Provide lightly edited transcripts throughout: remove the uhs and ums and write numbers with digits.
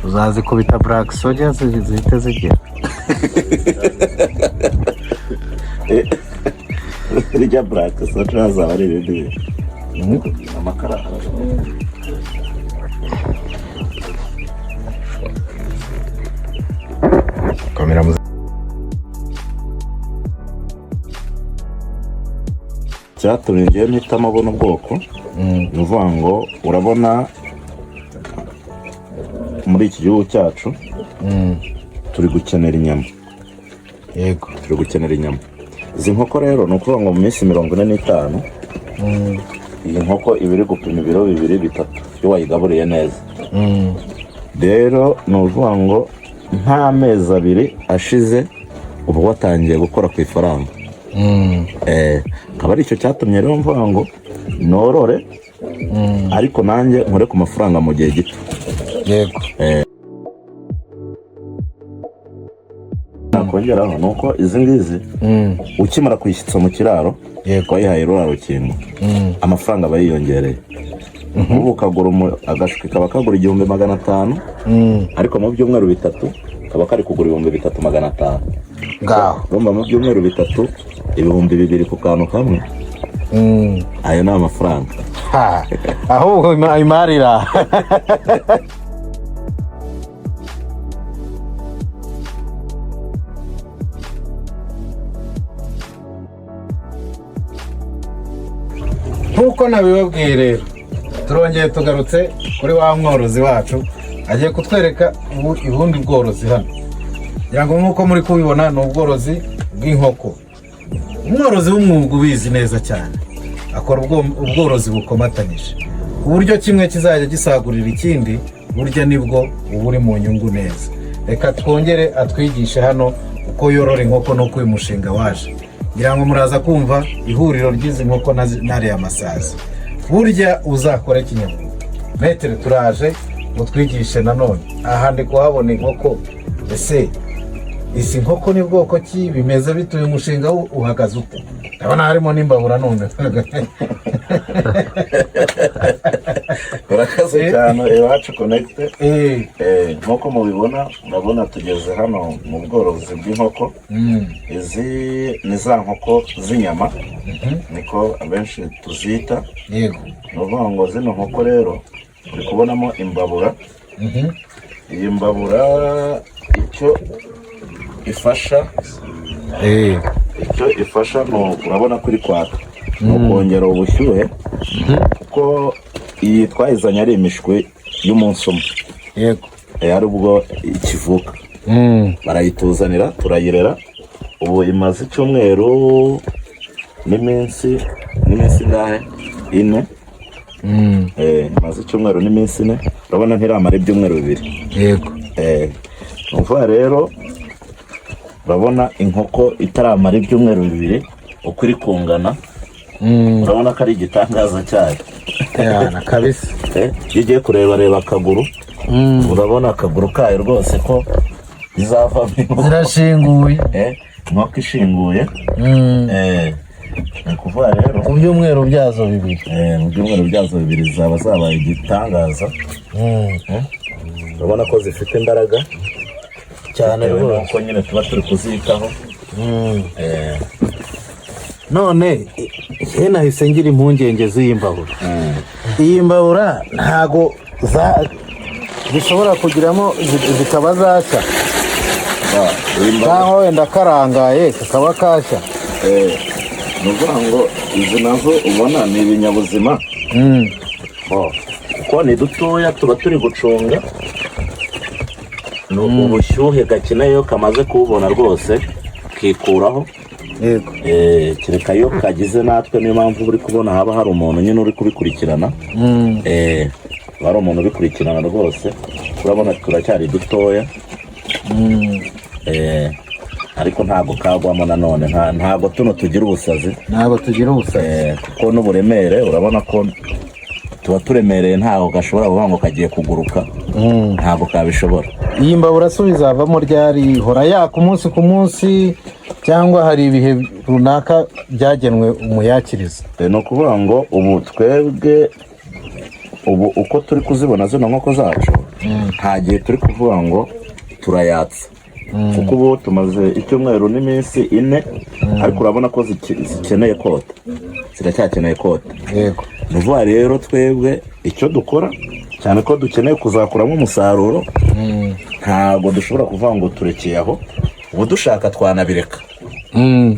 Uzazikubita Black Soldier zihite zigira. Rijya Black Soldier azaba ari ibindi amakara. Kamera cyatumye ngiye mpitamo abona ubwoko ni ukuvuga ngo urabona muri iki gihugu cyacu turi gukenera inyama. Yego, turi gukenera inyama. Izi nkoko rero ni ukuvuga ngo mu minsi 45 iyi nkoko iba iri gupima ibiro 2-3 iyo wayigaburiye neza. Rero ni ukuvuga ngo nta mezi 2 ashize ubu watangiye gukora ku ifaranga. Akaba ari icyo cyatumye rero mvuga ngo norore ariko nanjye nkore ku mafaranga mu gihe gito. Yego. Nakongeraho ni uko izi ngizi ukimara kuyishyitsa mu kiraro wayihaye rura rukingo amafaranga aba yiyongereye. Ubu ukagura agashwi kaba kagura 1500 ariko mu byumweru 3 kaba kari kugura 3500. Ngaho urumva mu byumweru 3 2,000 ku kantu kamwe. Ayo ni amafaranga. Ahubwo imarira. Nkuko nabibabwiye rero turongeye tugarutse kuri wa mworozi wacu agiye kutwereka ubundi bworozi hano. Yango nkuko muri kubibona ni ubworozi bw'inkoko. Umworozi w'umwuga ubizi neza cyane akora ubworozi bukomatanyije uburyo kimwe kizajya gisagurira ikindi burya nibwo uburi mu nyungu neza. Reka twongere atwigishe hano uko yorora inkoko no uyu mushinga waje. Ngira ngo muraza kumva ihuriro ry'izi nkoko n'ariya masazi. Burya uzakora kinyamwuga. Metere turaje mutwigishe nanone. Aha ndi kuhabona inkoko. Ese izi nkoko ni bwoko ki bimeze bituye umushinga uhagaze ute? Ndabona harimo n'imbabura none. Urakaze cyane Iwacu Connect. Nk'uko mubibona urabona tugeze hano mu bworozi bw'inkoko. Izi ni za nkoko z'inyama niko abenshi tuzita. Yego. Ni ukuvuga ngo zino nkoko rero uri kubonamo imbabura. Iyi mbabura icyo ifasha urabona kuri kwaka no kongera ubushyuhe kuko iyi twayizanye ari imishwi y'umunsi umwe. Yego. Ari ubwo ikivuka barayituzanira turayirera. Ubu imaze icyumweru n'iminsi ngahe 4. Imaze icyumweru n'iminsi 4. urabona ntiramara ibyumweru 2. Yego. Umva rero urabona inkoko itaramara ibyumweru 2 uko iri kungana. Urabona ko ari igitangaza cyayo. Yana kabisa. Yigiye kureba akaguru. Urabona akaguru kayo rwose ko izava zirashinguye. Inkoko ishinguye. Kuva rero mu byumweru byazo 2. Mu byumweru byazo 2 zaba zabaye igitangaza. Urabona ko zifite imbaraga cyane rero ko nyine tuba turi kuzitaho. None nahise ngira impungenge z'iyi mbabura. Iyi mbabura ntago zishobora kugiramo zikaba zashya. Cyangwa wenda karangaye kakaba kashya. Ni ukuvuga ngo izi nazo ubona ni ibinyabuzima. Kuko ni dutoya tuba turi gucunga. Ni ubushyuhe gakeneyo kamaze kubona rwose kikuraho. Yego. Kereka yo kagize natwe niyo mpamvu uri kubona haba hari umuntu nyine uri kubikurikirana. Hari umuntu ubikurikirana rwose. Urabona turacyari dutoya. Ariko ntago kagwamo nanone ntago tuno tugira ubusazi. Ntago tugira ubusazi. Kuko n'uburemere urabona ko tuba turemereye ntago gashobora kuvuga ngo kagiye kuguruka. Ntago kabishobora. Iyi mbabura izavamo ryari hora yaka umunsi ku munsi cyangwa hari ibihe runaka byagenwe umuyakiriza? Ni ukuvuga ngo ubu twebwe ubu uko turi kuzibona zino nkoko zacu nta gihe turi kuvuga ngo turayatsa, kuko ubu tumaze icyumweru n'iminsi 4 ariko urabona ko zikeneye kota, ziracyakeneye kota. Yego. Nuvuga rero twebwe icyo dukora cyane ko dukeneye kuzakuramo umusaruro, ntabwo dushobora kuvuga ngo turekeye aho, ubu dushaka twanabireka,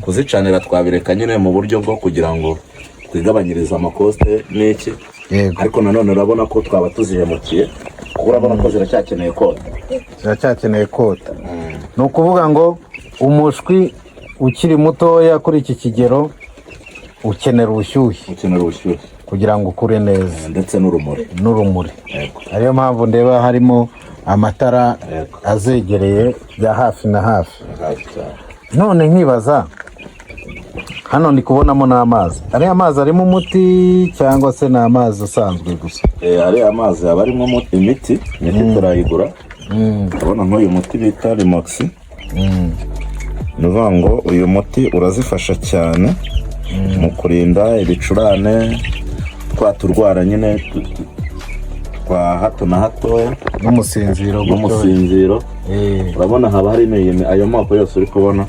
kuzicanira twabireka nyine mu buryo bwo kugira ngo twigabanyirize amakoste n'iki. Yego. Ariko nanone urabona ko twaba tuzihemukiye, kuko urabona ko ziracyakeneye kota, ziracyakeneye kota. Ni ukuvuga ngo umushwi ukiri mutoya kuri iki kigero ukenera ubushyuhe, kugira ngo ukure neza, ndetse n'urumuri. Ariyo mpamvu ndeba harimo amatara azegereye bya hafi na hafi. None nkibaza, hano ndi kubonamo n'amazi. Ariya amazi arimo umuti cyangwa se ni amazi asanzwe gusa? Ariya amazi aba arimo imiti turayigura. Urabona nk'uyu muti bita Rimox, ni ukuvuga ngo uyu muti urazifasha cyane mu kurinda ibicurane, turwara nyine twa hato na hatoya, n'umusinziro. Urabona haba hari ayo moko yose uri kubona,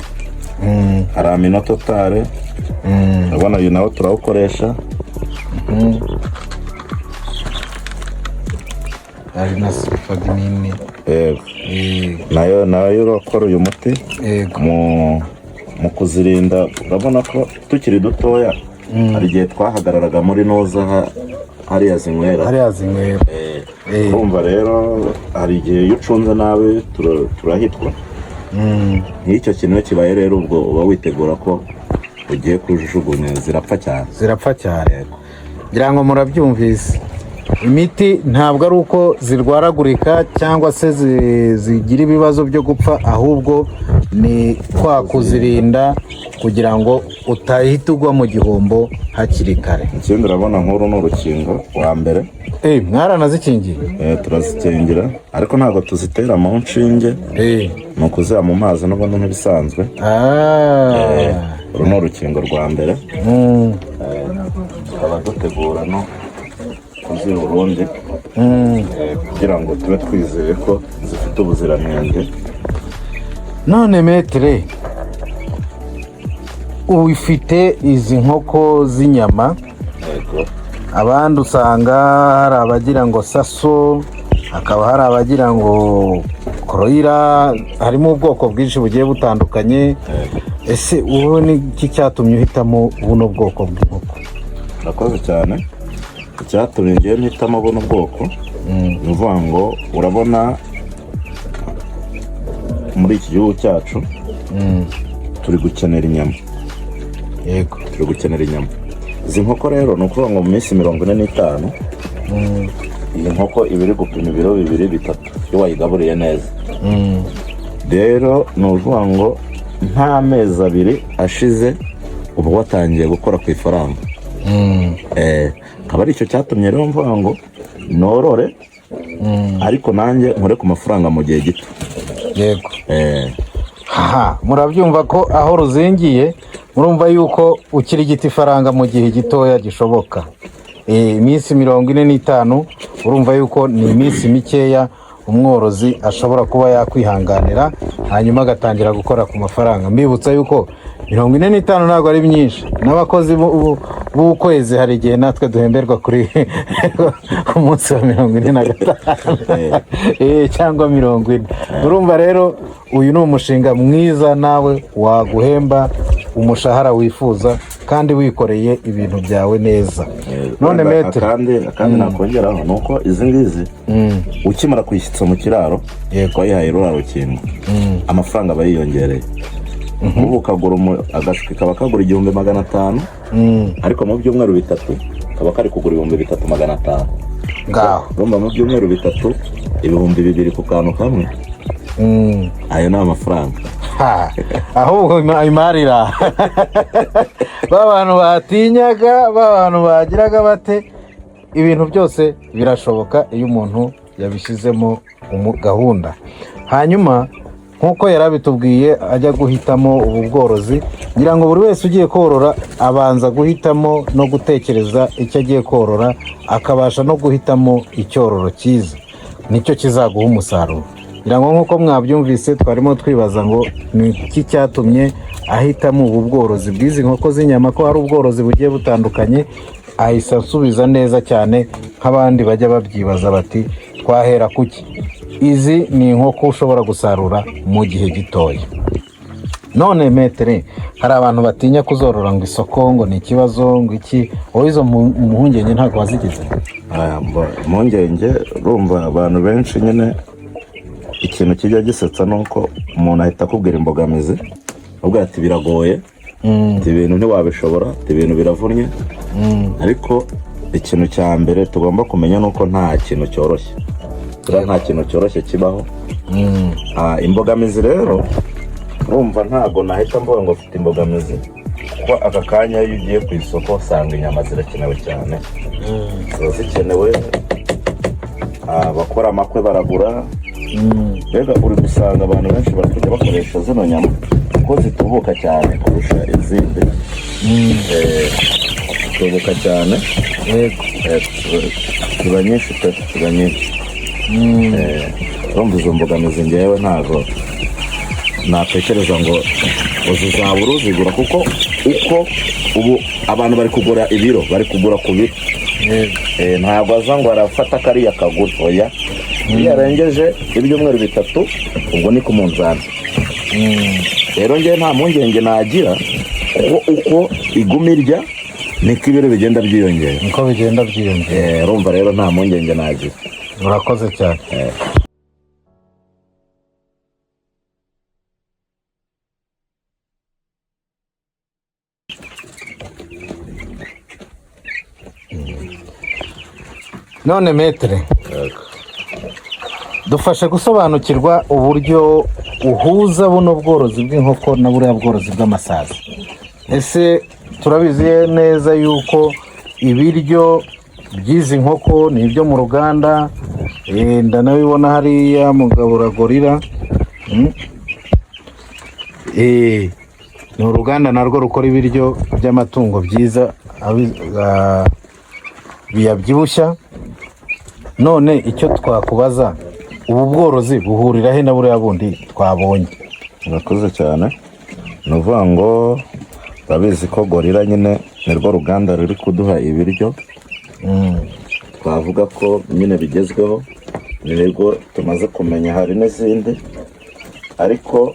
hari amino totale, urabona uyu nawo turawukoresha, hari na sulfaginine. nayo urakora uyu muti mu kuzirinda. Urabona ko tukiri dutoya hari igihe twahagararaga muri noza hariya zinywera. Urumva rero hari igihe iyo ucunze nabi turahitwa. Nk'icyo kintu kibaye rero ubwo uba witegura ko ugiye kujugunya, zirapfa cyane. Ngira ngo murabyumvise, imiti ntabwo ari uko zirwaragurika cyangwa se zigira ibibazo byo gupfa, ahubwo ni kwa kuzirinda kugira ngo utahita ugwa mu gihombo hakiri kare. Ikindi urabona nk'uru ni urukingo wa mbere. Mwaranazikingiye? Turazikingira, ariko ntabwo tuzitera mu nshinge, ni ukuziha mu mazi n'ubundi nk'ibisanzwe. Uru ni urukingo rwa mbere. Tukaba dutegura no kuziha urundi, kugira ngo tube twizeye ko zifite ubuziranenge. None metere, ufite izi nkoko z'inyama, abandi usanga hari abagira ngo saso, hakaba hari abagira ngo koroira, harimo ubwoko bwinshi bugiye butandukanye. Ese ubu ni iki cyatumye uhitamo buno bwoko bw'inkoko? Urakoze cyane. Icyatumye ngiye mpitamo buno bwoko, ni ukuvuga ngo urabona muri iki gihugu cyacu turi gukenera inyama. Yego. Turi gukenera inyama. Izi nkoko rero ni ukuvuga ngo mu minsi 45 iyi nkoko iba iri gupima ibiro 2-3 iyo wayigaburiye neza. Rero ni ukuvuga ngo nta mezi 2 ashize ubu watangiye gukora ku ifaranga. Akaba ari icyo cyatumye rero mvuga ngo norore, ariko nanjye nkore ku mafaranga mu gihe gito. Yego. Murabyumva ko aho ruzingiye, murumva yuko ukirigita ifaranga mu gihe gitoya gishoboka. Iminsi 45 urumva yuko ni iminsi mikeya umworozi ashobora kuba yakwihanganira, hanyuma agatangira gukora ku mafaranga. Mbibutsa yuko 45 ntabwo ari myinshi, n'abakozi b'ukwezi hari igihe natwe duhemberwa kuri umunsi wa 45 cyangwa 40. Urumva rero uyu ni umushinga mwiza, nawe waguhemba umushahara wifuza kandi wikoreye ibintu byawe neza. None metere, kandi nakongeraho nuko izi ngizi ukimara kwishyitsa mu kiraro twayihaye rura rukingo, amafaranga aba yiyongereye. Ubu ukagura agashwi kaba kagura 1500, ariko mu byumweru 3 kaba kari kugura 3500. ngaho urumva mu byumweru 3 ibihumbi 2 ku kantu kamwe. Ayo ni amafaranga. Ahubwo imarira b'abantu batinyaga, b'abantu bagiraga bate, ibintu byose birashoboka iyo umuntu yabishyizemo gahunda. Hanyuma nk'uko yari abitubwiye ajya guhitamo ubu bworozi, ngira ngo buri wese ugiye korora abanza guhitamo no gutekereza icyo agiye korora, akabasha no guhitamo icyororo cyiza nicyo kizaguha umusaruro. ngira ngo nk'uko mwabyumvise twarimo twibaza ngo ni iki cyatumye ahitamo ubu bworozi bw'izi nkoko z'inyama, ko hari ubworozi bugiye butandukanye. Ahise asubiza neza cyane nk'abandi bajya babyibaza bati twahera kuki. Izi ni inkoko ushobora gusarura mu gihe gitoya. None metere, hari abantu batinya kuzorora ngo isoko ngo ni ikibazo ngo iki, wowe izo mpungenge ntabwo wazigize? Impungenge urumva abantu benshi nyine ikintu kijya gisetsa ni uko umuntu ahita akubwira imbogamizi, ubwo ati biragoye, ati ibintu ntiwabishobora, ati ibintu biravunnye, ariko ikintu cya mbere tugomba kumenya ni uko nta kintu cyoroshye, nta kintu cyoroshye kibaho. Imbogamizi rero urumva ntabwo nahita mvuga ngo mfite imbogamizi, kuko aka kanya iyo ugiye ku isoko usanga inyama zirakenewe cyane, ziba zikenewe, abakora amakwe baragura, mbega uri gusanga abantu benshi bakajya bakoresha zino nyama kuko zitubuka cyane kurusha izindi, zitubuka cyane, ziba nyinshi pe, ziba nyinshi. Urumva izo mbogamizi ngewe ntabwo natekereza ngo uzizabura uzigura, kuko uko ubu abantu bari kugura ibiro, bari kugura ku biro, ntabwo aza ngo arafata kariya kagura, oya, iyo yarengeje ibyumweru 3 ubwo ni ku munzani. Rero ngewe nta mpungenge nagira, kuko uko iguma irya niko ibiro bigenda byiyongera, niko bigenda byiyongera. Urumva rero nta mpungenge nagira. Urakoze cyane. None metere, dufashe gusobanukirwa uburyo uhuza buno bworozi bw'inkoko na buriya bworozi bw'amasazi. Ese turabizi neza yuko ibiryo by'izi nkoko ni ibyo mu ruganda, ndanabibona hariya mugabura gorira, ni uruganda narwo rukora ibiryo by'amatungo byiza biyabyibushya. None icyo twakubaza, ubu bworozi buhurira he na buriya bundi twabonye? Murakoze cyane. Ni ukuvuga ngo babizi ko gorira nyine nirwo ruganda ruri kuduha ibiryo, twavuga ko nyine bigezweho, nirwo tumaze kumenya. Hari n'izindi, ariko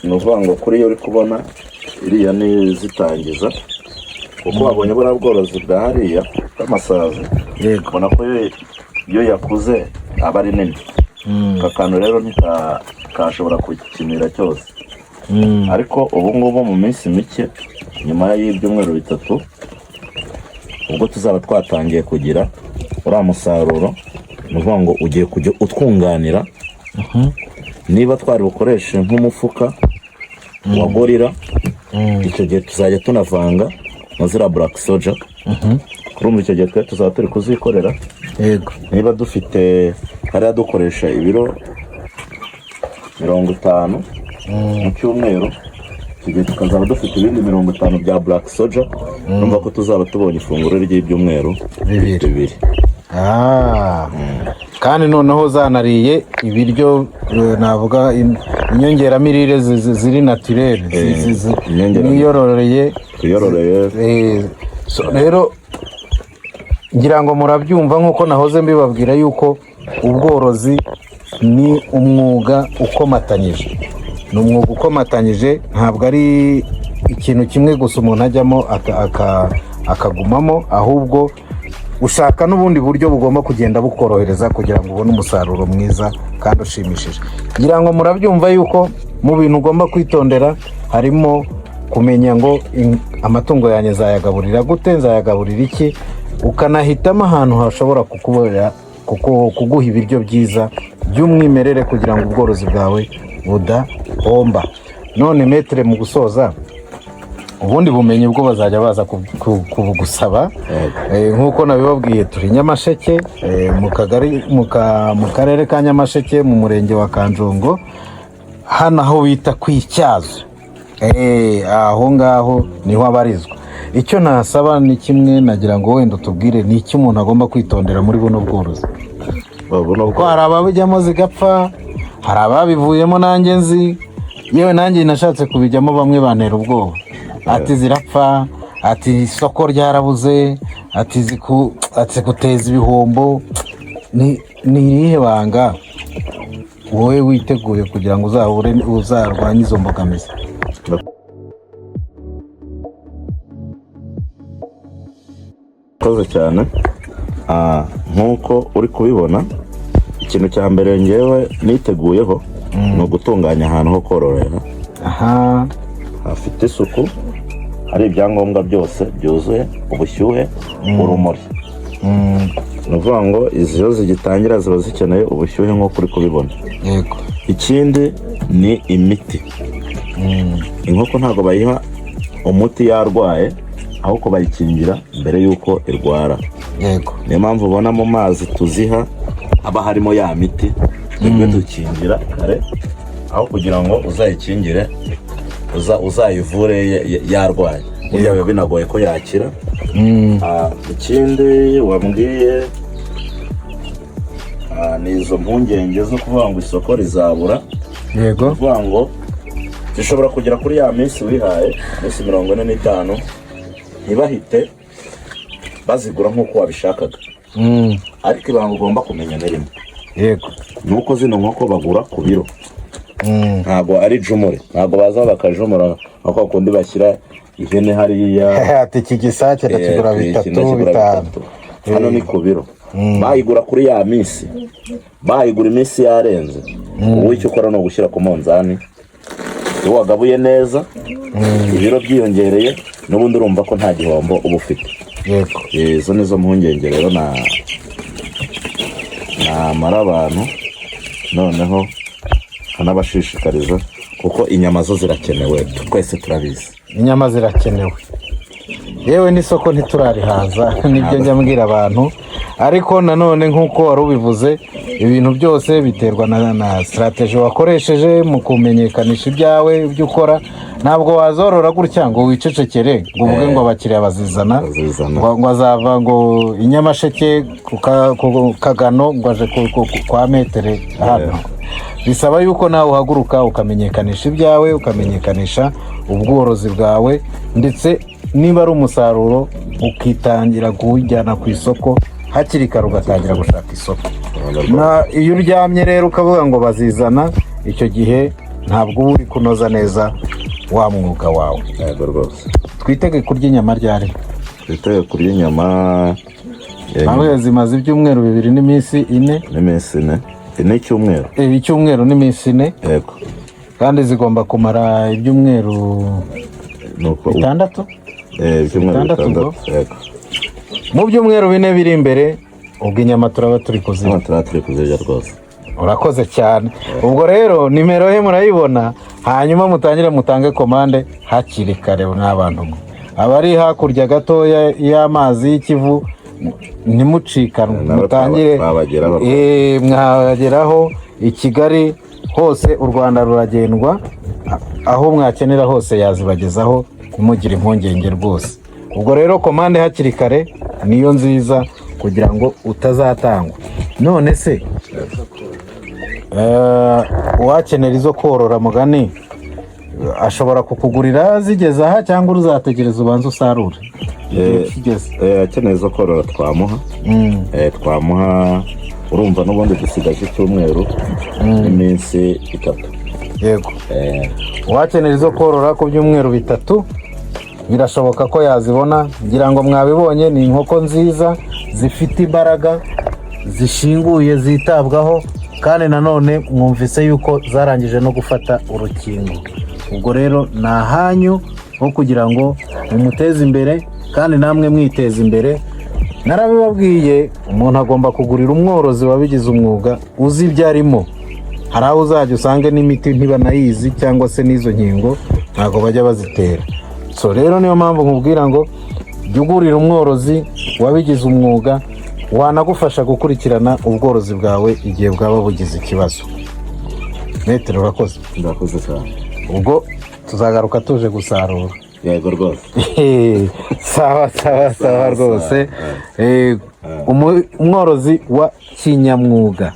ni ukuvuga ngo kuri iyo uri kubona iriya ni zitangiza, kuko wabonye buriya bworozi bwa hariya bw'amasazi, ubona ko iyo yakuze aba ari nini. Aka kantu rero ntikashobora kukinira cyose, ariko ubu ngubu mu minsi mike, nyuma y'ibyumweru 3, ubwo tuzaba twatangiye kugira uriya musaruro, ni ukuvuga ngo ugiye kujya utwunganira. Niba twari bukoreshe nk'umufuka wa gorira, icyo gihe tuzajya tunavanga na ziriya black soja, kurumva icyo gihe twe tuzaba turi kuzikorera. Niba dufite hariya dukoresha ibiro 50 mu cyumweru, icyo gihe tukazaba dufite ibindi 50 bya black soja, numva ko tuzaba tubonye ifunguro ry'ibyumweru 2. Kandi noneho zanariye ibiryo navuga inyongeramirire ziri naturere, niyororeye. Rero ngira ngo murabyumva, nk'uko nahoze mbibabwira yuko ubworozi ni umwuga ukomatanyije, ni umwuga ukomatanyije, ntabwo ari ikintu kimwe gusa umuntu ajyamo akagumamo, ahubwo ushaka n'ubundi buryo bugomba kugenda bukorohereza kugira ngo ubone umusaruro mwiza kandi ushimishije. ngira ngo murabyumva yuko mu bintu ugomba kwitondera harimo kumenya ngo amatungo yanjye nzayagaburira gute, nzayagaburira iki, ukanahitamo ahantu hashobora kuguha ibiryo byiza by'umwimerere kugira ngo ubworozi bwawe budahomba. None metere, mu gusoza, ubundi bumenyi bwo bazajya baza kubugusaba, nk'uko nabibabwiye turi Nyamasheke, mu karere ka Nyamasheke, mu murenge wa Kanjongo. hano aho bita ku Ityazo, aho ngaho niho abarizwa. Icyo nasaba ni kimwe, nagira ngo wenda tubwire ni iki umuntu agomba kwitondera muri buno bworozi. Kuko hari ababijyamo zigapfa, hari ababivuyemo nanjye nzi, yewe nanjye nashatse kubijyamo bamwe bantera ubwoba, ati zirapfa, ati isoko ryarabuze, ati guteza ibihombo. Ni irihe banga wowe witeguye kugira ngo uzarwanye izo mbogamizi? Koze cyane. Nk'uko uri kubibona, ikintu cya mbere ngewe niteguyeho ni ugutunganya ahantu ho kororera hafite isuku, hari ibyangombwa byose byuzuye, ubushyuhe, urumuri. Ni ukuvuga ngo izo zigitangira ziba zikeneye ubushyuhe nk'uko uri kubibona. Yego. Ikindi ni imiti. Inkoko ntabwo bayiha umuti yarwaye, ahubwo bayikingira mbere y'uko irwara. Yego. Niyo mpamvu ubona mu mazi tuziha haba harimo ya miti, twebwe dukingira kare, aho kugira ngo uzayikingire uzayivure yarwaye, biba binagoye ko yakira. Ikindi wambwiye ni izo mpungenge zo kuvuga ngo isoko rizabura. Yego. Kuvuga ngo zishobora kugera kuri ya minsi wihaye, minsi 45, ntibahite bazigura nk'uko wabishakaga. Ariko ibanga ugomba kumenya ni rimwe. Yego. Nuko zino nkoko bagura ku biro. Ntabwo ari jumure, ntabwo baza bakajumura aho kundi bashyira ihene hariya ati iki gisake kigura 3-5. Hano ni ku biro. Bayigura kuri ya minsi, bayigura iminsi yarenze. Wowe icyo ukora ni ugushyira ku munzani, iyo wagabuye neza, ibiro byiyongereye, n'ubundi urumva ko nta gihombo uba ufite. Yego. Izo nizo mpungenge rero namara abantu, noneho kanabashishikariza, kuko inyama zo zirakenewe, twese turabizi. Inyama zirakenewe, yewe n'isoko ntiturarihaza, nibyo njya mbwira abantu. Ariko nanone nk'uko wari ubivuze, ibintu byose biterwa na strategy wakoresheje mu kumenyekanisha ibyawe, ibyo ukora. Ntabwo wazorora gutya ngo wicecekere ngo uvuge ngo abakiriya bazizana, ngo azava ngo inyamasheke ku Kagano ngo aje kwa metere hano. Bisaba yuko nawe uhaguruka ukamenyekanisha ibyawe, ukamenyekanisha ubworozi bwawe, ndetse niba ari umusaruro ukitangira kuwujyana ku isoko hakiri kare, ugatangira gushaka isoko. Iyo uryamye rero ukavuga ngo bazizana, icyo gihe ntabwo uri kunoza neza wa mwuga wawe. Yego rwose. Twitege kurya inyama ryari? Twitege kurya inyama aho zimaze ibyumweru 2 n'iminsi 4. N'iminsi 4. Ni icyumweru. Icyumweru n'iminsi 4. Yego. Kandi zigomba kumara ibyumweru 6. Ibyumweru 6. Yego. Mu byumweru 4 biri imbere, ubwo inyama turaba turi kuzirya. Rwose. Urakoze cyane. Ubwo rero nimero ye murayibona, hanyuma mutangire mutange komande hakiri kare n'abantu. Abari hakurya gatoya y'amazi y'Ikivu ntimucikanwe, mutangire mwageraho. I Kigali hose u Rwanda ruragendwa, aho mwakenera hose yazibagezaho, ntimugire impungenge rwose. Ubwo rero komande hakiri kare niyo nziza kugira ngo utazatangwa. None se uwakenera izo korora mugani ashobora kukugurira zigeze aha, cyangwa uzategereza ubanza usarure? Akeneye izo korora twamuha, urumva n'ubundi dusigaje icyumweru n'iminsi 3. Yego. Uwakenera izo korora ku byumweru 3 birashoboka ko yazibona. Ngira ngo mwabibonye, ni inkoko nziza zifite imbaraga, zishinguye, zitabwaho, kandi nanone mwumvise yuko zarangije no gufata urukingo. Ubwo rero ni ahanyu ho kugira ngo mumuteze imbere kandi namwe mwiteze imbere. Narabibabwiye, umuntu agomba kugurira umworozi wabigize umwuga, uzi ibyo arimo. Hari aho uzajya usange n'imiti ntibanayizi, cyangwa se n'izo nkingo ntabwo bajya bazitera. So rero niyo mpamvu nkubwira ngo jya ugurira umworozi wabigize umwuga, wanagufasha gukurikirana ubworozi bwawe igihe bwaba bugize ikibazo. metero urakoze. ndakoze cyane. Ubwo tuzagaruka tuje gusarura. Yego rwose. Sawa rwose. Umworozi wa kinyamwuga.